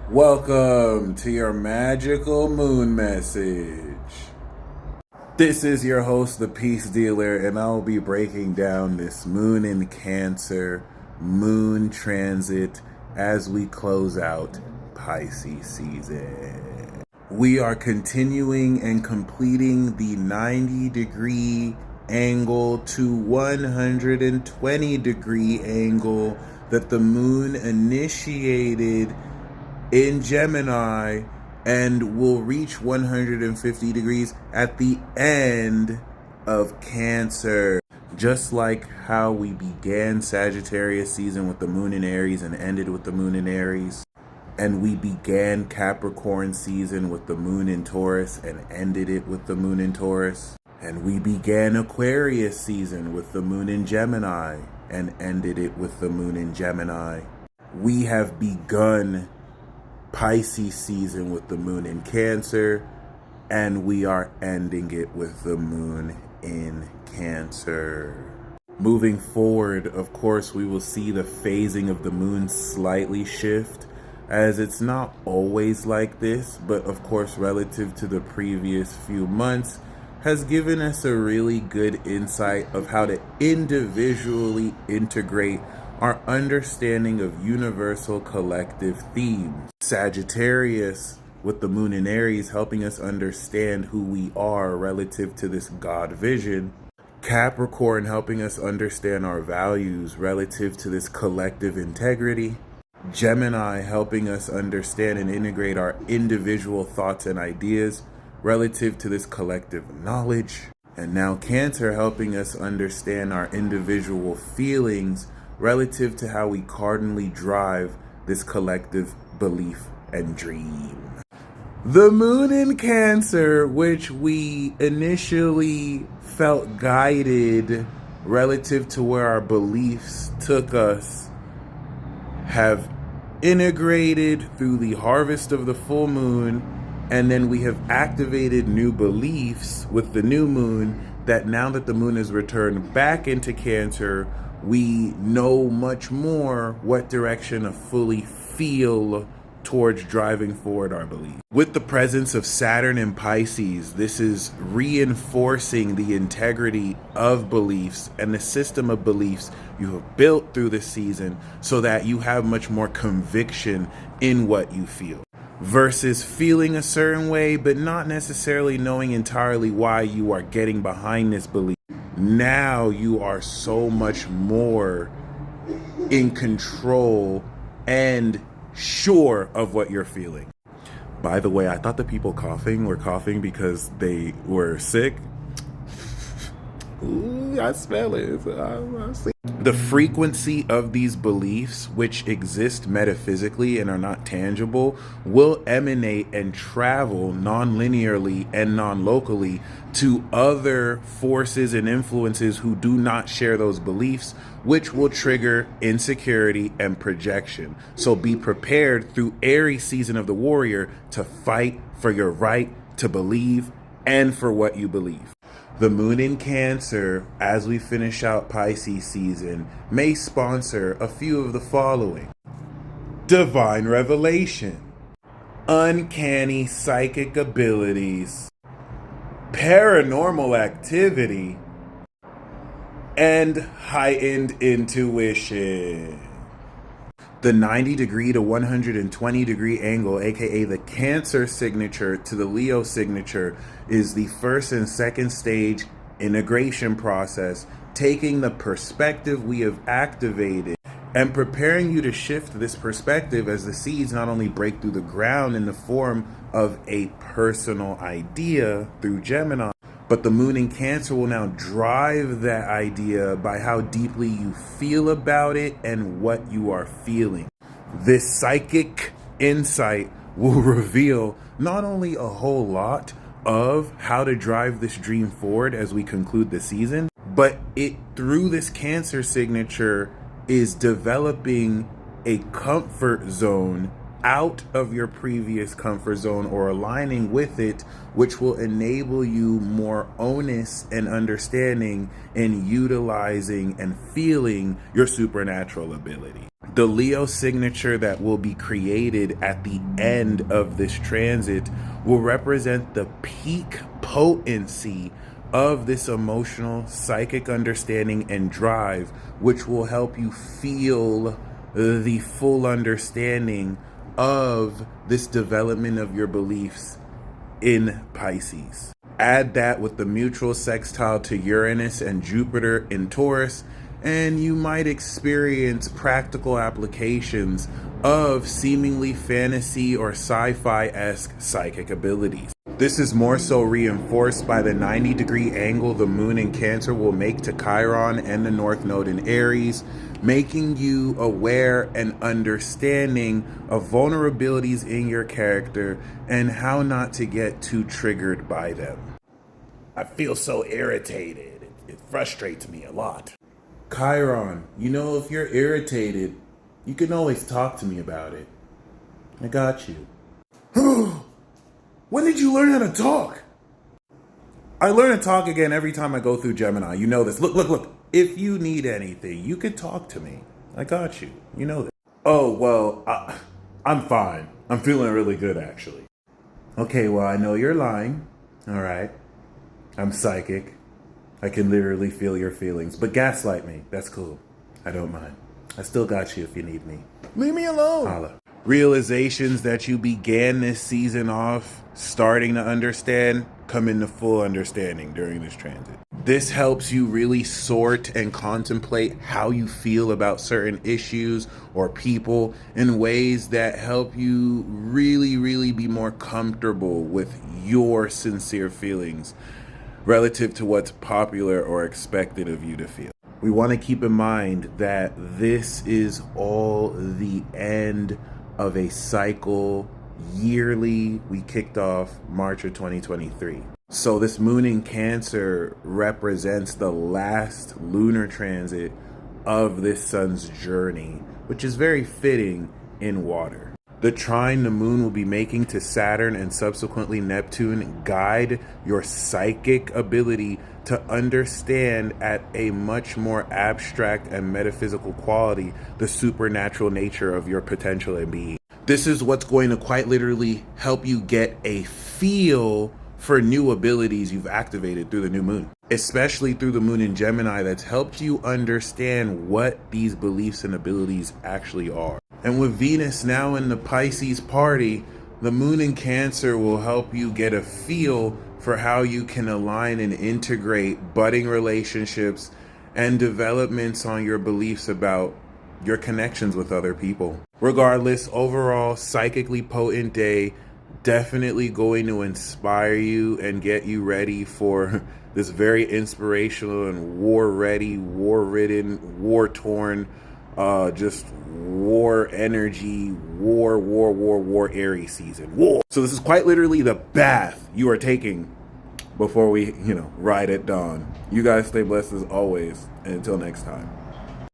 Welcome to your magical moon message. This is your host, the Peace Dealer, and I'll be breaking down this moon in Cancer, moon transit as we close out Pisces season. We are continuing and completing the 90-degree angle to 120-degree angle that the moon initiated in Gemini and will reach 150 degrees at the end of Cancer. Just like how we began Sagittarius season with the moon in Aries and ended with the moon in Aries, and we began Capricorn season with the moon in Taurus and ended it with the moon in Taurus, and we began Aquarius season with the moon in Gemini and ended it with the moon in Gemini. We have begun Pisces season with the moon in Cancer, and we are ending it with the moon in Cancer. Moving forward, of course, we will see the phasing of the moon slightly shift, as it's not always like this, but of course, relative to the previous few months, has given us a really good insight of how to individually integrate our understanding of universal collective themes. Sagittarius with the moon in Aries helping us understand who we are relative to this God vision. Capricorn helping us understand our values relative to this collective integrity. Gemini helping us understand and integrate our individual thoughts and ideas relative to this collective knowledge. And now Cancer helping us understand our individual feelings relative to how we cardinally drive this collective belief and dream. The moon in Cancer, which we initially felt guided relative to where our beliefs took us, have integrated through the harvest of the full moon, and then we have activated new beliefs with the new moon, that now that the moon has returned back into Cancer, we know much more what direction to fully feel towards driving forward our belief. With the presence of Saturn in Pisces, this is reinforcing the integrity of beliefs and the system of beliefs you have built through this season, so that you have much more conviction in what you feel, versus feeling a certain way but not necessarily knowing entirely why you are getting behind this belief. Now you are so much more in control and sure of what you're feeling. By the way, I thought the people coughing were coughing because they were sick. Ooh, I smell it. I see. The frequency of these beliefs, which exist metaphysically and are not tangible, will emanate and travel non-linearly and non-locally to other forces and influences who do not share those beliefs, which will trigger insecurity and projection. So be prepared through Aries season of the warrior to fight for your right to believe and for what you believe. The moon in Cancer, as we finish out Pisces season, may sponsor a few of the following: divine revelation, uncanny psychic abilities, paranormal activity, and heightened intuition. The 90-degree to 120-degree angle, aka the Cancer signature to the Leo signature, is the first and second stage integration process, taking the perspective we have activated and preparing you to shift this perspective as the seeds not only break through the ground in the form of a personal idea through Gemini, but the moon in Cancer will now drive that idea by how deeply you feel about it and what you are feeling. This psychic insight will reveal not only a whole lot of how to drive this dream forward as we conclude the season, but it, through this Cancer signature, is developing a comfort zone out of your previous comfort zone, or aligning with it, which will enable you more onus and understanding in utilizing and feeling your supernatural ability. The Leo signature that will be created at the end of this transit will represent the peak potency of this emotional, psychic understanding and drive, which will help you feel the full understanding of this development of your beliefs in Pisces. Add that with the mutual sextile to Uranus and Jupiter in Taurus, and you might experience practical applications of seemingly fantasy or sci-fi-esque psychic abilities. This is more so reinforced by the 90-degree angle the moon in Cancer will make to Chiron and the North Node in Aries, making you aware and understanding of vulnerabilities in your character and how not to get too triggered by them. I feel so irritated. It frustrates me a lot. Chiron, if you're irritated, you can always talk to me about it. I got you. When did you learn how to talk? I learn to talk again every time I go through Gemini. You know this. Look. If you need anything, you can talk to me. I got you. You know this. Oh, well, I'm fine. I'm feeling really good, actually. Okay, well, I know you're lying. All right. I'm psychic. I can literally feel your feelings. But gaslight me. That's cool. I don't mind. I still got you if you need me. Leave me alone. Holla. Realizations that you began this season off starting to understand come into full understanding during this transit. This helps you really sort and contemplate how you feel about certain issues or people in ways that help you really be more comfortable with your sincere feelings relative to what's popular or expected of you to feel. We want to keep in mind that this is all the end of a cycle. Yearly, we kicked off March of 2023. So this moon in Cancer represents the last lunar transit of this sun's journey, which is very fitting in water. The trine the moon will be making to Saturn and subsequently Neptune guide your psychic ability to understand at a much more abstract and metaphysical quality the supernatural nature of your potential and being. This is what's going to quite literally help you get a feel for new abilities you've activated through the new moon, especially through the moon in Gemini, that's helped you understand what these beliefs and abilities actually are. And with Venus now in the Pisces party, the moon in Cancer will help you get a feel for how you can align and integrate budding relationships and developments on your beliefs about your connections with other people. Regardless, overall, psychically potent day, definitely going to inspire you and get you ready for this very inspirational and war-ready, war-ridden, war-torn, just war energy, war Aries season. War. So this is quite literally the bath you are taking before we, ride at dawn. You guys stay blessed as always, and until next time.